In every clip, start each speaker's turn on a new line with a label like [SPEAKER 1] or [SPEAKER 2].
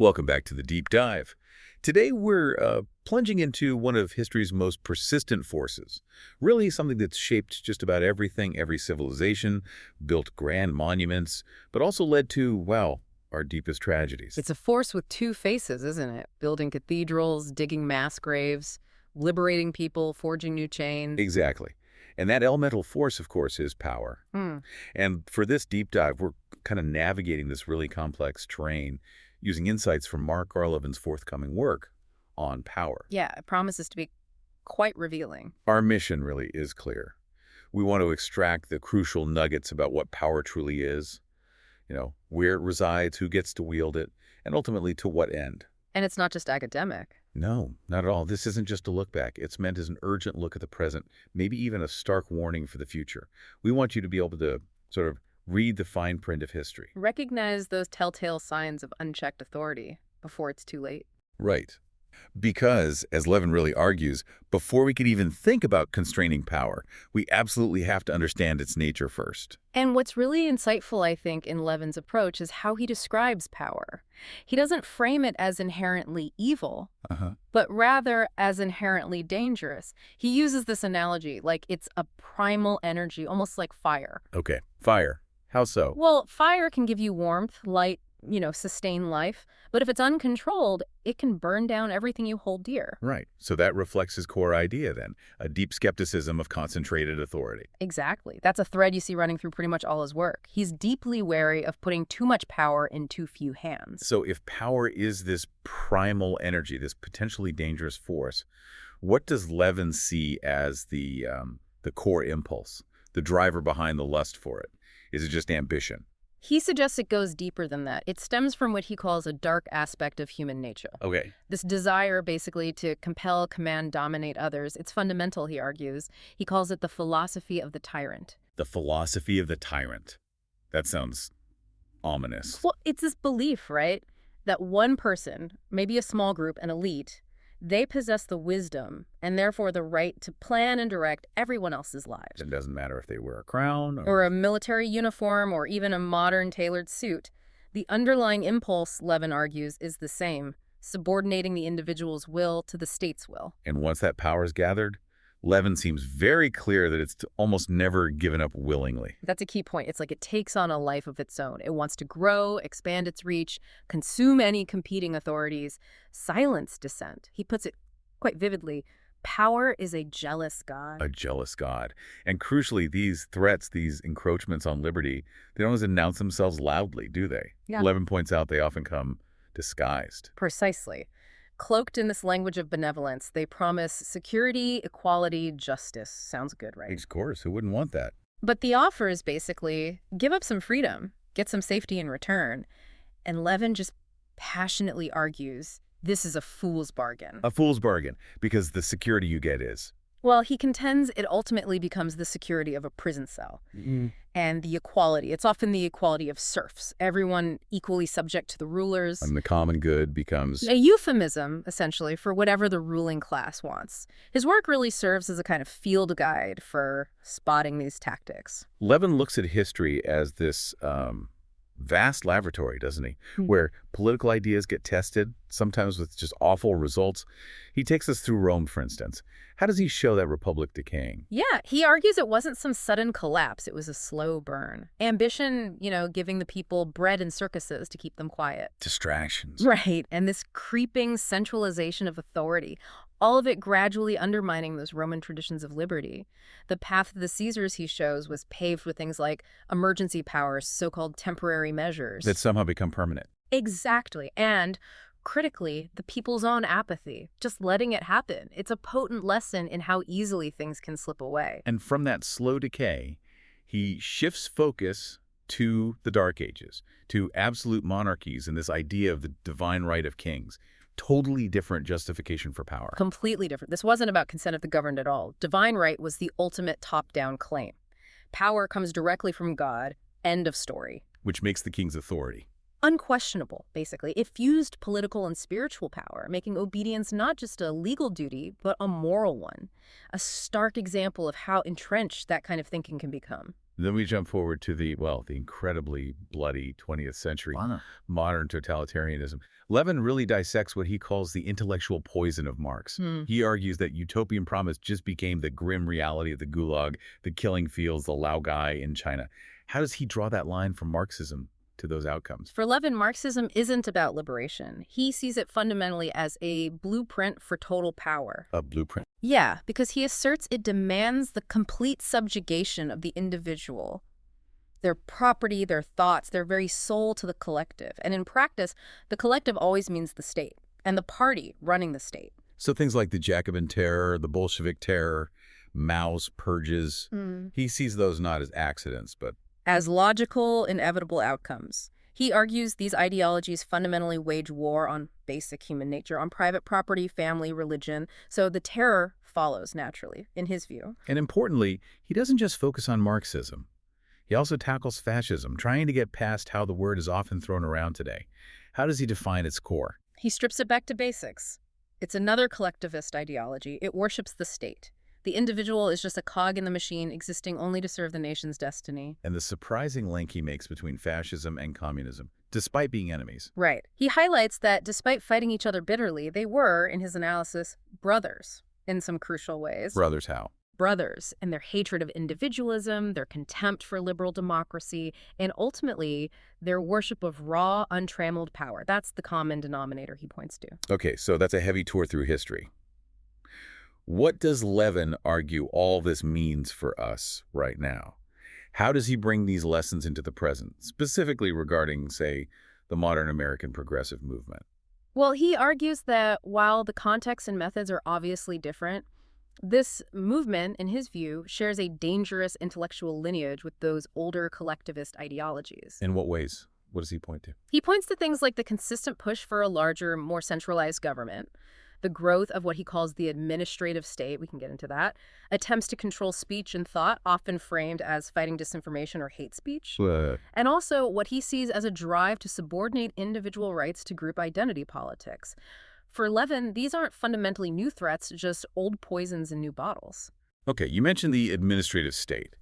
[SPEAKER 1] Welcome back to the Deep Dive. Today we're plunging into one of history's most persistent forces, really something that's shaped just about everything, every civilization, built grand monuments, but also led to, well, our deepest tragedies.
[SPEAKER 2] It's a force with two faces, isn't it? Building cathedrals, digging mass graves, liberating people, forging new chains.
[SPEAKER 1] Exactly. And that elemental force, of course, is power. And for this deep dive, we're kind of navigating this really complex terrain using insights from Mark Levin's forthcoming work on power.
[SPEAKER 2] Yeah, it promises to be quite revealing.
[SPEAKER 1] Our mission really is clear. We want to extract the crucial nuggets about what power truly is, where it resides, who gets to wield it, and ultimately to what end.
[SPEAKER 2] And it's not just academic.
[SPEAKER 1] No, not at all. This isn't just a look back. It's meant as an urgent look at the present, maybe even a stark warning for the future. We want you to be able to sort of read the fine print of history.
[SPEAKER 2] Recognize those telltale signs of unchecked authority before it's too late.
[SPEAKER 1] Right. Because, as Levin really argues, before we could even think about constraining power, we absolutely have to understand its nature first.
[SPEAKER 2] And what's really insightful, I think, in Levin's approach is how he describes power. He doesn't frame it as inherently evil, but rather as inherently dangerous. He uses this analogy like it's a primal energy, almost like fire.
[SPEAKER 1] Okay, fire. How so?
[SPEAKER 2] Well, fire can give you warmth, light, sustain life. But if it's uncontrolled, it can burn down everything you hold dear.
[SPEAKER 1] Right. So that reflects his core idea then, a deep skepticism of concentrated authority.
[SPEAKER 2] Exactly. That's a thread you see running through pretty much all his work. He's deeply wary of putting too much power in too few hands.
[SPEAKER 1] So if power is this primal energy, this potentially dangerous force, what does Levin see as the core impulse, the driver behind the lust for it? Is it just ambition?
[SPEAKER 2] He suggests it goes deeper than that. It stems from what he calls a dark aspect of human nature.
[SPEAKER 1] Okay.
[SPEAKER 2] This desire, basically, to compel, command, dominate others. It's fundamental, he argues. He calls it the philosophy of the tyrant.
[SPEAKER 1] The philosophy of the tyrant. That sounds ominous.
[SPEAKER 2] Well, it's this belief, right, that one person, maybe a small group, an elite, they possess the wisdom and therefore the right to plan and direct everyone else's lives.
[SPEAKER 1] It doesn't matter if they wear a crown
[SPEAKER 2] or a military uniform or even a modern tailored suit. The underlying impulse, Levin argues, is the same, subordinating the individual's will to the state's will.
[SPEAKER 1] And once that power is gathered, Levin seems very clear that it's almost never given up willingly.
[SPEAKER 2] That's a key point. It's like it takes on a life of its own. It wants to grow, expand its reach, consume any competing authorities, silence dissent. He puts it quite vividly. Power is a jealous god.
[SPEAKER 1] A jealous god. And crucially, these threats, these encroachments on liberty, they don't always announce themselves loudly, do they?
[SPEAKER 2] Yeah.
[SPEAKER 1] Levin points out they often come disguised.
[SPEAKER 2] Precisely. Cloaked in this language of benevolence, they promise security, equality, justice. Sounds good, right?
[SPEAKER 1] Of course, who wouldn't want that?
[SPEAKER 2] But the offer is basically, give up some freedom, get some safety in return. And Levin just passionately argues, this is a fool's bargain.
[SPEAKER 1] A fool's bargain, because the security you get is...
[SPEAKER 2] Well, he contends it ultimately becomes the security of a prison cell. And the equality. It's often the equality of serfs, everyone equally subject to the rulers.
[SPEAKER 1] And the common good becomes...
[SPEAKER 2] a euphemism, essentially, for whatever the ruling class wants. His work really serves as a kind of field guide for spotting these tactics.
[SPEAKER 1] Levin looks at history as this vast laboratory, doesn't he? Where political ideas get tested, sometimes with just awful results. He takes us through Rome, for instance. How does he show that republic decaying?
[SPEAKER 2] Yeah, he argues it wasn't some sudden collapse. It was a slow burn. Ambition, giving the people bread and circuses to keep them quiet.
[SPEAKER 1] Distractions.
[SPEAKER 2] Right, and this creeping centralization of authority, all of it gradually undermining those Roman traditions of liberty. The path of the Caesars, he shows, was paved with things like emergency powers, so-called temporary measures.
[SPEAKER 1] That somehow become permanent.
[SPEAKER 2] Exactly, and critically, the people's own apathy, just letting it happen. It's a potent lesson in how easily things can slip away.
[SPEAKER 1] And from that slow decay, he shifts focus to the Dark Ages, to absolute monarchies and this idea of the divine right of kings. Totally different justification for power.
[SPEAKER 2] Completely different. This wasn't about consent of the governed at all. Divine right was the ultimate top-down claim. Power comes directly from God. End of story.
[SPEAKER 1] Which makes the king's authority
[SPEAKER 2] unquestionable, basically. It fused political and spiritual power, making obedience not just a legal duty, but a moral one. A stark example of how entrenched that kind of thinking can become.
[SPEAKER 1] Then we jump forward to the incredibly bloody 20th century modern totalitarianism. Levin really dissects what he calls the intellectual poison of Marx. He argues that utopian promise just became the grim reality of the Gulag, the killing fields, the Laogai in China. How does he draw that line from Marxism to those outcomes?
[SPEAKER 2] For Levin, Marxism isn't about liberation. He sees it fundamentally as a blueprint for total power.
[SPEAKER 1] A blueprint?
[SPEAKER 2] Yeah, because he asserts it demands the complete subjugation of the individual, their property, their thoughts, their very soul to the collective. And in practice, the collective always means the state and the party running the state.
[SPEAKER 1] So things like the Jacobin Terror, the Bolshevik Terror, Mao's purges, he sees those not as accidents, but
[SPEAKER 2] as logical, inevitable outcomes. He argues these ideologies fundamentally wage war on basic human nature, on private property, family, religion. So the terror follows naturally, in his view.
[SPEAKER 1] And importantly, he doesn't just focus on Marxism. He also tackles fascism, trying to get past how the word is often thrown around today. How does he define its core?
[SPEAKER 2] He strips it back to basics. It's another collectivist ideology. It worships the state. The individual is just a cog in the machine, existing only to serve the nation's destiny.
[SPEAKER 1] And the surprising link he makes between fascism and communism, despite being enemies.
[SPEAKER 2] Right. He highlights that despite fighting each other bitterly, they were, in his analysis, brothers in some crucial ways.
[SPEAKER 1] Brothers how?
[SPEAKER 2] Brothers in their hatred of individualism, their contempt for liberal democracy, and ultimately their worship of raw, untrammeled power. That's the common denominator he points to.
[SPEAKER 1] Okay, so that's a heavy tour through history. What does Levin argue all this means for us right now? How does he bring these lessons into the present, specifically regarding, say, the modern American progressive movement?
[SPEAKER 2] Well, he argues that while the context and methods are obviously different, this movement, in his view, shares a dangerous intellectual lineage with those older collectivist ideologies.
[SPEAKER 1] In what ways? What does he point to?
[SPEAKER 2] He points to things like the consistent push for a larger, more centralized government, the growth of what he calls the administrative state, we can get into that, attempts to control speech and thought, often framed as fighting disinformation or hate speech, and also what he sees as a drive to subordinate individual rights to group identity politics. For Levin, these aren't fundamentally new threats, just old poisons in new bottles.
[SPEAKER 1] Okay, you mentioned the administrative state.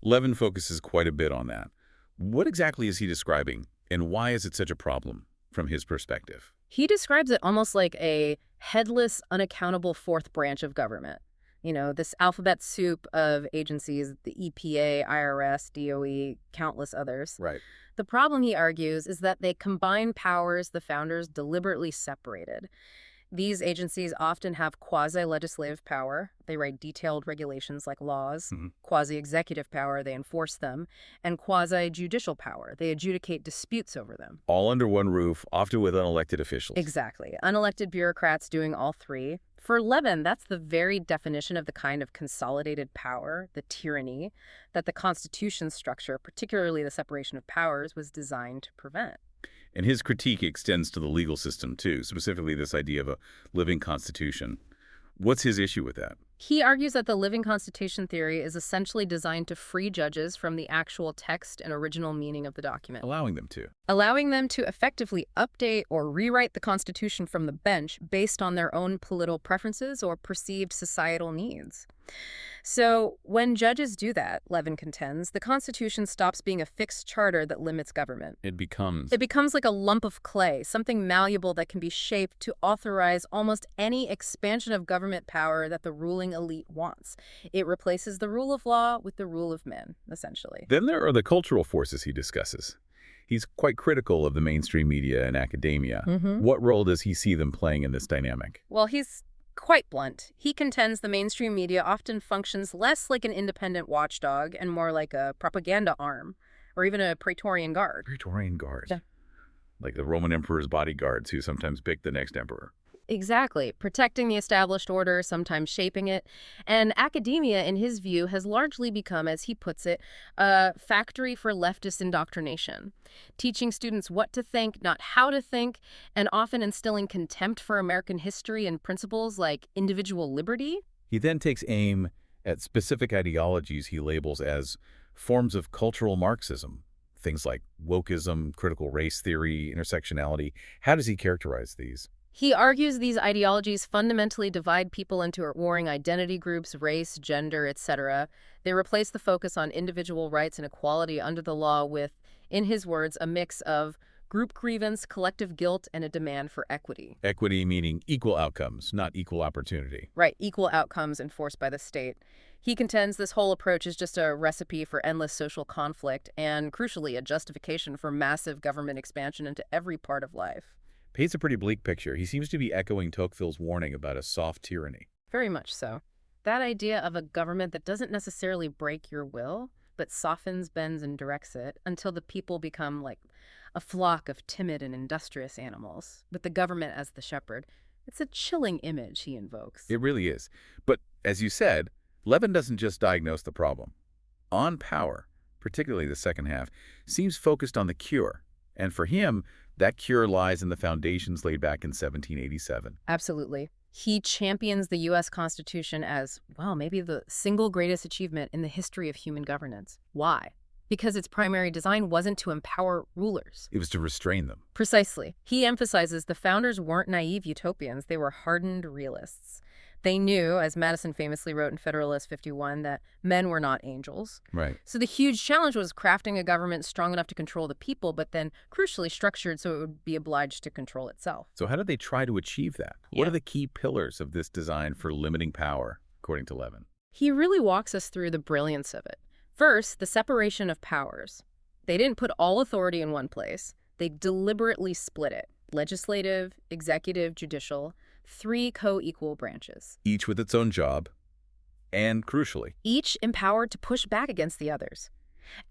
[SPEAKER 1] Levin focuses quite a bit on that. What exactly is he describing, and why is it such a problem from his perspective?
[SPEAKER 2] He describes it almost like a headless, unaccountable fourth branch of government. You know, this alphabet soup of agencies, the EPA, IRS, DOE, countless others.
[SPEAKER 1] Right.
[SPEAKER 2] The problem, he argues, is that they combine powers the founders deliberately separated. These agencies often have quasi-legislative power. They write detailed regulations like laws. Quasi-executive power, they enforce them. And quasi-judicial power, they adjudicate disputes over them.
[SPEAKER 1] All under one roof, often with unelected officials.
[SPEAKER 2] Exactly. Unelected bureaucrats doing all three. For Levin, that's the very definition of the kind of consolidated power, the tyranny, that the Constitution's structure, particularly the separation of powers, was designed to prevent.
[SPEAKER 1] And his critique extends to the legal system, too, specifically this idea of a living constitution. What's his issue with that?
[SPEAKER 2] He argues that the living constitution theory is essentially designed to free judges from the actual text and original meaning of the document.
[SPEAKER 1] Allowing them to.
[SPEAKER 2] Allowing them to effectively update or rewrite the Constitution from the bench based on their own political preferences or perceived societal needs. So when judges do that, Levin contends, the Constitution stops being a fixed charter that limits government.
[SPEAKER 1] It becomes
[SPEAKER 2] like a lump of clay, something malleable that can be shaped to authorize almost any expansion of government power that the ruling elite wants. It replaces the rule of law with the rule of men, essentially.
[SPEAKER 1] Then there are the cultural forces he discusses. He's quite critical of the mainstream media and academia. What role does he see them playing in this dynamic?
[SPEAKER 2] Well, he's quite blunt. He contends the mainstream media often functions less like an independent watchdog and more like a propaganda arm, or even a Praetorian Guard.
[SPEAKER 1] Praetorian Guard.
[SPEAKER 2] Yeah.
[SPEAKER 1] Like the Roman emperor's bodyguards who sometimes pick the next emperor.
[SPEAKER 2] Exactly. Protecting the established order, sometimes shaping it. And academia, in his view, has largely become, as he puts it, a factory for leftist indoctrination, teaching students what to think, not how to think, and often instilling contempt for American history and principles like individual liberty.
[SPEAKER 1] He then takes aim at specific ideologies he labels as forms of cultural Marxism, things like wokeism, critical race theory, intersectionality. How does he characterize these?
[SPEAKER 2] He argues these ideologies fundamentally divide people into warring identity groups, race, gender, etc. They replace the focus on individual rights and equality under the law with, in his words, a mix of group grievance, collective guilt, and a demand for equity.
[SPEAKER 1] Equity meaning equal outcomes, not equal opportunity.
[SPEAKER 2] Right, equal outcomes enforced by the state. He contends this whole approach is just a recipe for endless social conflict and, crucially, a justification for massive government expansion into every part of life.
[SPEAKER 1] Paints a pretty bleak picture. He seems to be echoing Tocqueville's warning about a soft tyranny.
[SPEAKER 2] Very much so. That idea of a government that doesn't necessarily break your will, but softens, bends, and directs it until the people become like a flock of timid and industrious animals, with the government as the shepherd. It's a chilling image he invokes.
[SPEAKER 1] It really is. But, as you said, Levin doesn't just diagnose the problem. On Power, particularly the second half, seems focused on the cure. And for him, that cure lies in the foundations laid back in 1787.
[SPEAKER 2] Absolutely. He champions the U.S. Constitution as, well, maybe the single greatest achievement in the history of human governance. Why? Because its primary design wasn't to empower rulers.
[SPEAKER 1] It was to restrain them.
[SPEAKER 2] Precisely. He emphasizes the founders weren't naive utopians, they were hardened realists. They knew, as Madison famously wrote in Federalist 51, that men were not angels.
[SPEAKER 1] Right.
[SPEAKER 2] So the huge challenge was crafting a government strong enough to control the people, but then crucially structured so it would be obliged to control itself.
[SPEAKER 1] So how did they try to achieve that? What are the key pillars of this design for limiting power, according to Levin?
[SPEAKER 2] He really walks us through the brilliance of it. First, the separation of powers. They didn't put all authority in one place. They deliberately split it. Legislative, executive, judicial. 3 co-equal branches.
[SPEAKER 1] Each with its own job, and crucially,
[SPEAKER 2] each empowered to push back against the others.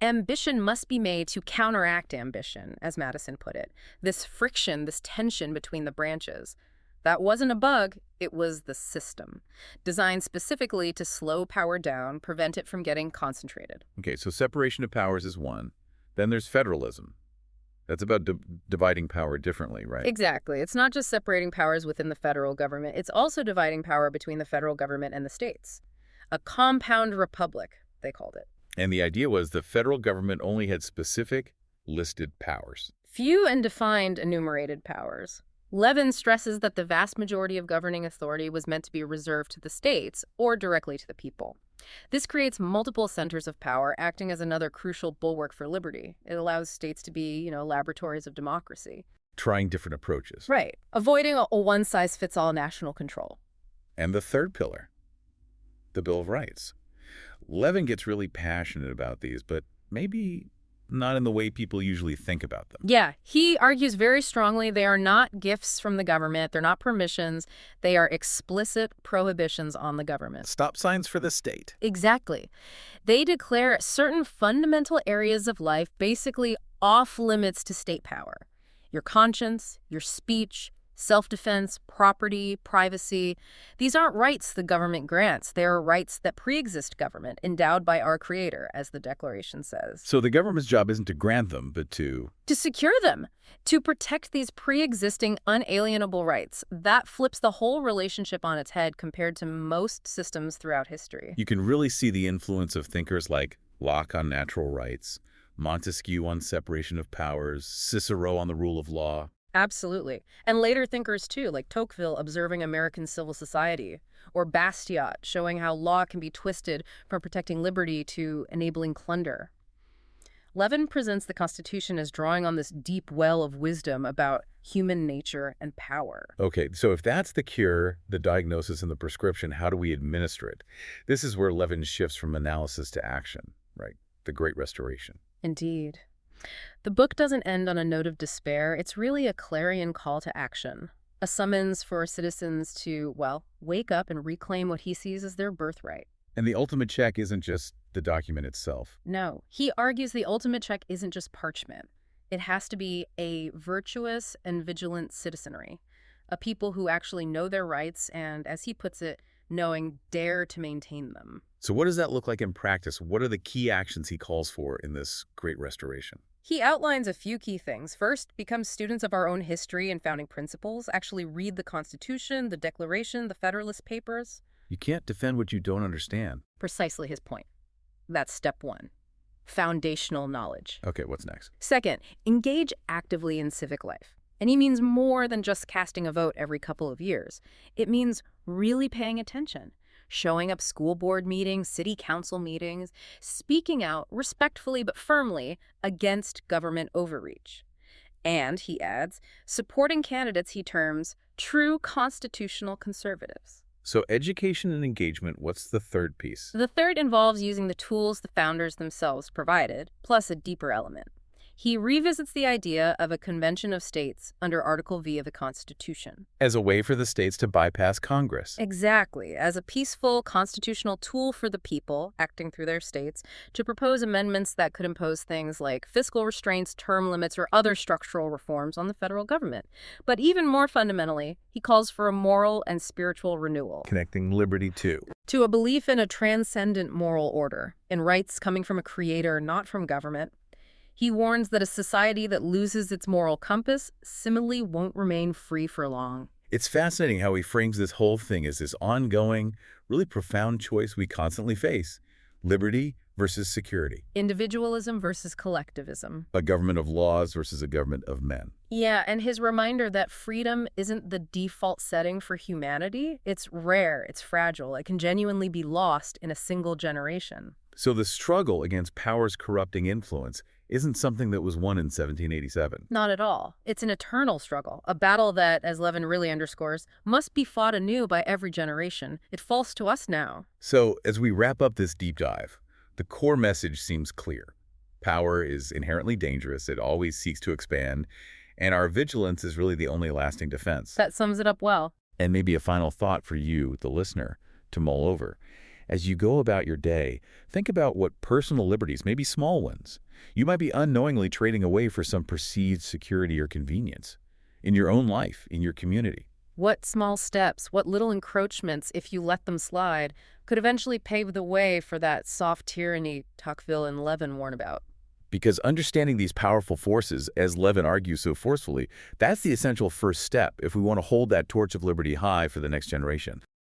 [SPEAKER 2] Ambition must be made to counteract ambition, as Madison put it. This friction, this tension between the branches. That wasn't a bug, it was the system, designed specifically to slow power down, prevent it from getting concentrated.
[SPEAKER 1] Okay, so separation of powers is one. Then there's federalism. That's about dividing power differently, right?
[SPEAKER 2] Exactly. It's not just separating powers within the federal government. It's also dividing power between the federal government and the states. A compound republic, they called it.
[SPEAKER 1] And the idea was the federal government only had specific listed powers.
[SPEAKER 2] Few and defined enumerated powers. Levin stresses that the vast majority of governing authority was meant to be reserved to the states or directly to the people. This creates multiple centers of power, acting as another crucial bulwark for liberty. It allows states to be, laboratories of democracy.
[SPEAKER 1] Trying different approaches.
[SPEAKER 2] Right. Avoiding a one-size-fits-all national control.
[SPEAKER 1] And the third pillar, the Bill of Rights. Levin gets really passionate about these, but maybe not in the way people usually think about them.
[SPEAKER 2] Yeah, he argues very strongly they are not gifts from the government. They're not permissions. They are explicit prohibitions on the government.
[SPEAKER 1] Stop signs for the state.
[SPEAKER 2] Exactly. They declare certain fundamental areas of life basically off limits to state power. Your conscience, your speech, self-defense, property, privacy. These aren't rights the government grants. They are rights that pre-exist government, endowed by our Creator, as the Declaration says.
[SPEAKER 1] So the government's job isn't to grant them, but to
[SPEAKER 2] secure them, to protect these pre-existing unalienable rights. That flips the whole relationship on its head compared to most systems throughout history.
[SPEAKER 1] You can really see the influence of thinkers like Locke on natural rights, Montesquieu on separation of powers, Cicero on the rule of law.
[SPEAKER 2] Absolutely. And later thinkers, too, like Tocqueville observing American civil society, or Bastiat showing how law can be twisted from protecting liberty to enabling plunder. Levin presents the Constitution as drawing on this deep well of wisdom about human nature and power.
[SPEAKER 1] Okay, so if that's the cure, the diagnosis, and the prescription, how do we administer it? This is where Levin shifts from analysis to action, right? The Great Restoration.
[SPEAKER 2] Indeed. The book doesn't end on a note of despair. It's really a clarion call to action, a summons for citizens to, wake up and reclaim what he sees as their birthright.
[SPEAKER 1] And the ultimate check isn't just the document itself.
[SPEAKER 2] No, he argues the ultimate check isn't just parchment. It has to be a virtuous and vigilant citizenry, a people who actually know their rights and, as he puts it, dare to maintain them.
[SPEAKER 1] So what does that look like in practice? What are the key actions he calls for in this Great Restoration?
[SPEAKER 2] He outlines a few key things. First, become students of our own history and founding principles. Actually read the Constitution, the Declaration, the Federalist Papers.
[SPEAKER 1] You can't defend what you don't understand.
[SPEAKER 2] Precisely his point. That's step one. Foundational knowledge.
[SPEAKER 1] Okay, what's next?
[SPEAKER 2] Second, engage actively in civic life. And he means more than just casting a vote every couple of years. It means really paying attention, showing up school board meetings, city council meetings, speaking out respectfully but firmly against government overreach. And, he adds, supporting candidates he terms true constitutional conservatives.
[SPEAKER 1] So education and engagement, what's the third piece?
[SPEAKER 2] The third involves using the tools the founders themselves provided, plus a deeper element. He revisits the idea of a convention of states under Article V of the Constitution.
[SPEAKER 1] As a way for the states to bypass Congress.
[SPEAKER 2] Exactly, as a peaceful constitutional tool for the people, acting through their states, to propose amendments that could impose things like fiscal restraints, term limits, or other structural reforms on the federal government. But even more fundamentally, he calls for a moral and spiritual renewal.
[SPEAKER 1] Connecting liberty
[SPEAKER 2] To a belief in a transcendent moral order, in rights coming from a creator, not from government. He warns that a society that loses its moral compass similarly won't remain free for long.
[SPEAKER 1] It's fascinating how he frames this whole thing as this ongoing, really profound choice we constantly face. Liberty versus security.
[SPEAKER 2] Individualism versus collectivism.
[SPEAKER 1] A government of laws versus a government of men.
[SPEAKER 2] Yeah, and his reminder that freedom isn't the default setting for humanity. It's rare, it's fragile, it can genuinely be lost in a single generation.
[SPEAKER 1] So the struggle against power's corrupting influence isn't something that was won in 1787.
[SPEAKER 2] Not at all. It's an eternal struggle, a battle that, as Levin really underscores, must be fought anew by every generation. It falls to us now.
[SPEAKER 1] So as we wrap up this deep dive, the core message seems clear. Power is inherently dangerous. It always seeks to expand. And our vigilance is really the only lasting defense.
[SPEAKER 2] That sums it up well.
[SPEAKER 1] And maybe a final thought for you, the listener, to mull over. As you go about your day, think about what personal liberties, maybe small ones, you might be unknowingly trading away for some perceived security or convenience in your own life, in your community.
[SPEAKER 2] What small steps, what little encroachments, if you let them slide, could eventually pave the way for that soft tyranny Tocqueville and Levin warn about?
[SPEAKER 1] Because understanding these powerful forces, as Levin argues so forcefully, that's the essential first step if we want to hold that torch of liberty high for the next generation.